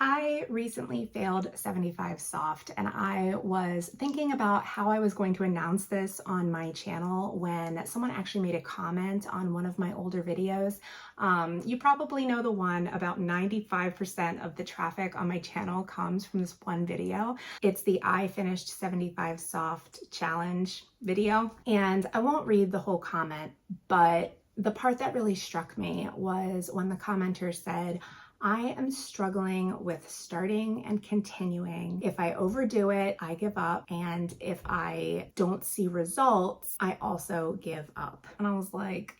I recently failed 75 soft, and I was thinking about how I was going to announce this on my channel when someone actually made a comment on one of my older videos. You probably know the one about 95% of the traffic on my channel comes from this one video. It's the I finished 75 soft challenge video, and I won't read the whole comment, but the part that really struck me was when the commenter said, I am struggling with starting and continuing. If I overdo it, I give up. And if I don't see results, I also give up. And I was like,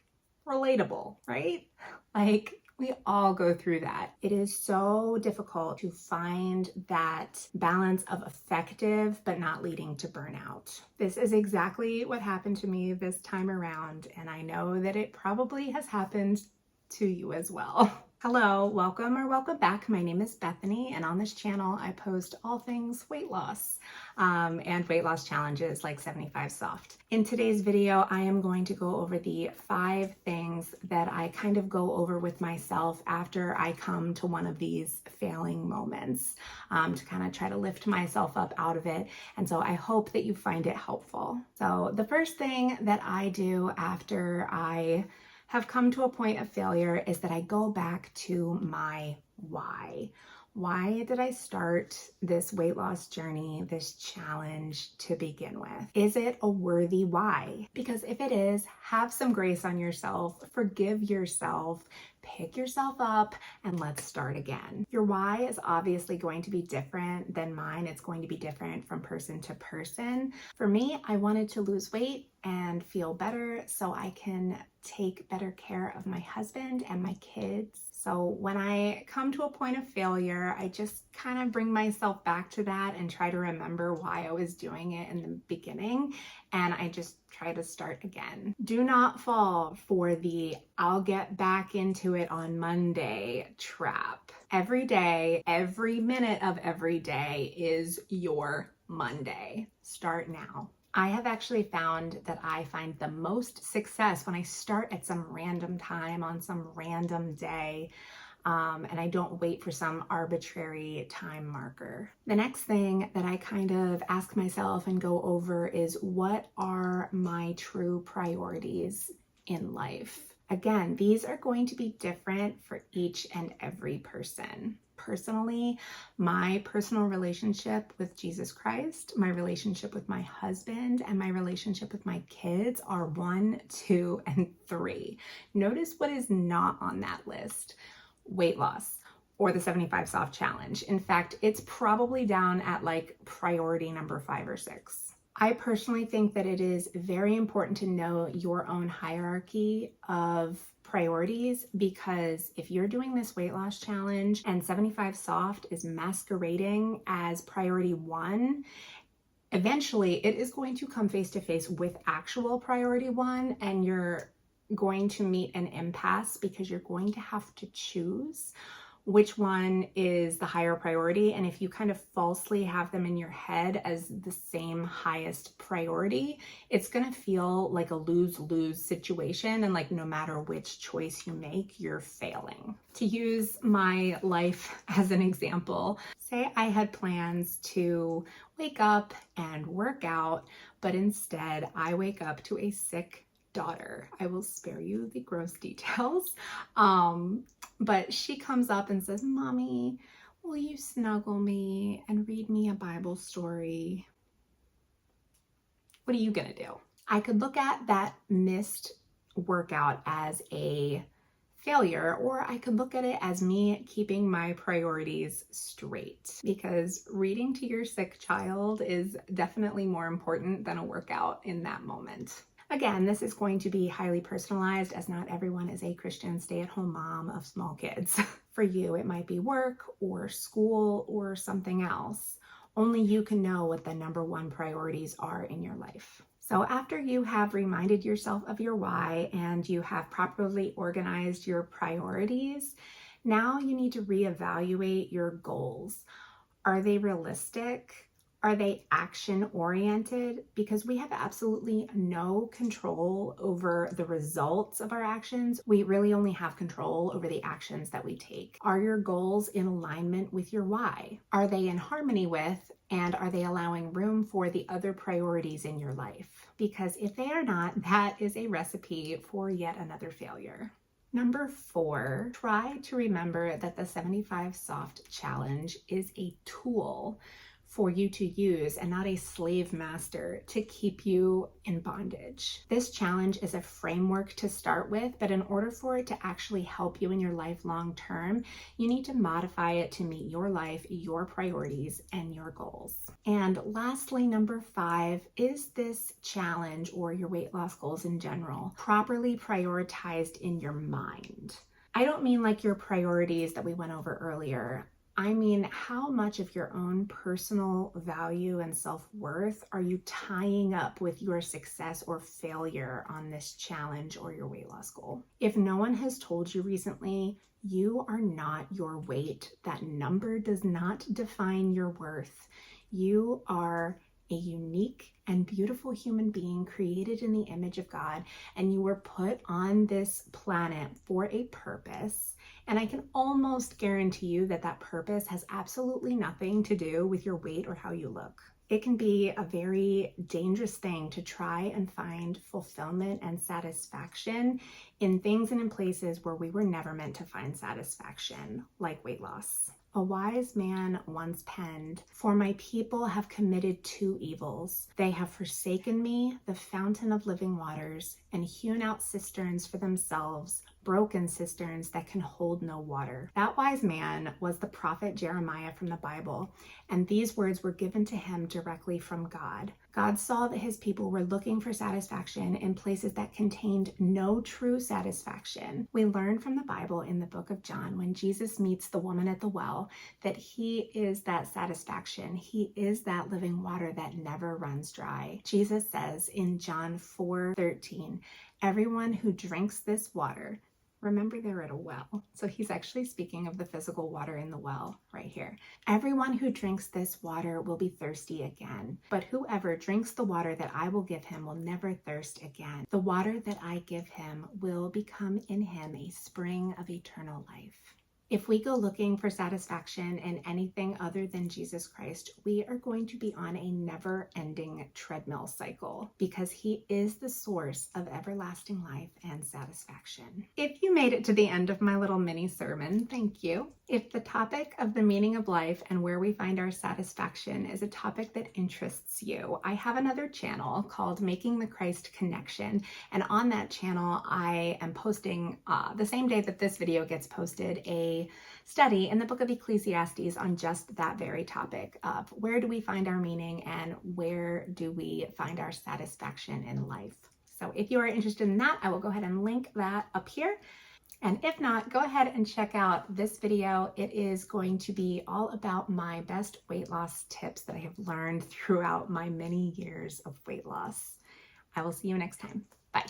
relatable, right? Like, we all go through that. It is so difficult to find that balance of effective but not leading to burnout. This is exactly what happened to me this time around, and I know that it probably has happened to you as well. Hello, welcome or welcome back. My name is Bethany, and on this channel I post all things weight loss and weight loss challenges like 75 soft. In today's video, I am going to go over the 5 things that I kind of go over with myself after I come to one of these failing moments to kind of try to lift myself up out of it. And so I hope that you find it helpful. So the first thing that I do after I have come to a point of failure is that I go back to my why. Why did I start this weight loss journey, this challenge to begin with? Is it a worthy why? Because if it is, have some grace on yourself, forgive yourself, pick yourself up, and let's start again. Your why is obviously going to be different than mine. It's going to be different from person to person. For me, I wanted to lose weight and feel better so I can take better care of my husband and my kids. So when I come to a point of failure, I just kind of bring myself back to that and try to remember why I was doing it in the beginning. And I just try to start again. Do not fall for the I'll get back into it on Monday trap. Every day, every minute of every day is your Monday. Start now. I have actually found that I find the most success when I start at some random time on some random day, and I don't wait for some arbitrary time marker. The next thing that I kind of ask myself and go over is, what are my true priorities in life? Again, these are going to be different for each and every person. Personally, my personal relationship with Jesus Christ, my relationship with my husband, and my relationship with my kids are 1, 2, and 3. Notice what is not on that list: weight loss or the 75 soft challenge. In fact, it's probably down at like priority number 5 or 6. I personally think that it is very important to know your own hierarchy of priorities, because if you're doing this weight loss challenge and 75 soft is masquerading as priority 1, eventually it is going to come face to face with actual priority 1, and you're going to meet an impasse because you're going to have to choose which one is the higher priority. And if you kind of falsely have them in your head as the same highest priority, it's going to feel like a lose-lose situation. And like, no matter which choice you make, you're failing. To use my life as an example, say I had plans to wake up and work out, but instead I wake up to a sick daughter. I will spare you the gross details. But she comes up and says, "Mommy, will you snuggle me and read me a Bible story?" What are you gonna do? I could look at that missed workout as a failure, or I could look at it as me keeping my priorities straight, because reading to your sick child is definitely more important than a workout in that moment. Again, this is going to be highly personalized, as not everyone is a Christian stay-at-home mom of small kids. For you, it might be work or school or something else. Only you can know what the number 1 priorities are in your life. So after you have reminded yourself of your why and you have properly organized your priorities, now you need to reevaluate your goals. Are they realistic? Are they action oriented? Because we have absolutely no control over the results of our actions. We really only have control over the actions that we take. Are your goals in alignment with your why? Are they in harmony with, and are they allowing room for the other priorities in your life? Because if they are not, that is a recipe for yet another failure. Number 4, try to remember that the 75 Soft Challenge is a tool for you to use and not a slave master to keep you in bondage. This challenge is a framework to start with, but in order for it to actually help you in your life long term, you need to modify it to meet your life, your priorities, and your goals. And lastly, number 5, is this challenge or your weight loss goals in general properly prioritized in your mind? I don't mean like your priorities that we went over earlier. I mean, how much of your own personal value and self-worth are you tying up with your success or failure on this challenge or your weight loss goal? If no one has told you recently, you are not your weight. That number does not define your worth. You are a unique and beautiful human being created in the image of God, and you were put on this planet for a purpose. And I can almost guarantee you that that purpose has absolutely nothing to do with your weight or how you look. It can be a very dangerous thing to try and find fulfillment and satisfaction in things and in places where we were never meant to find satisfaction, like weight loss. A wise man once penned, "For my people have committed 2 evils. They have forsaken me, the fountain of living waters, and hewn out cisterns for themselves, broken cisterns that can hold no water." That wise man was the prophet Jeremiah from the Bible, and these words were given to him directly from God. God saw that his people were looking for satisfaction in places that contained no true satisfaction. We learn from the Bible in the book of John, when Jesus meets the woman at the well, that he is that satisfaction. He is that living water that never runs dry. Jesus says in John 4:13, "Everyone who drinks this water," remember, they're at a well. So he's actually speaking of the physical water in the well right here. "Everyone who drinks this water will be thirsty again. But whoever drinks the water that I will give him will never thirst again. The water that I give him will become in him a spring of eternal life." If we go looking for satisfaction in anything other than Jesus Christ, we are going to be on a never-ending treadmill cycle, because he is the source of everlasting life and satisfaction. If you made it to the end of my little mini sermon, thank you. If the topic of the meaning of life and where we find our satisfaction is a topic that interests you, I have another channel called Making the Christ Connection. And on that channel, I am posting the same day that this video gets posted, a study in the book of Ecclesiastes on just that very topic of where do we find our meaning and where do we find our satisfaction in life. So if you are interested in that, I will go ahead and link that up here. And if not, go ahead and check out this video. It is going to be all about my best weight loss tips that I have learned throughout my many years of weight loss. I will see you next time. Bye.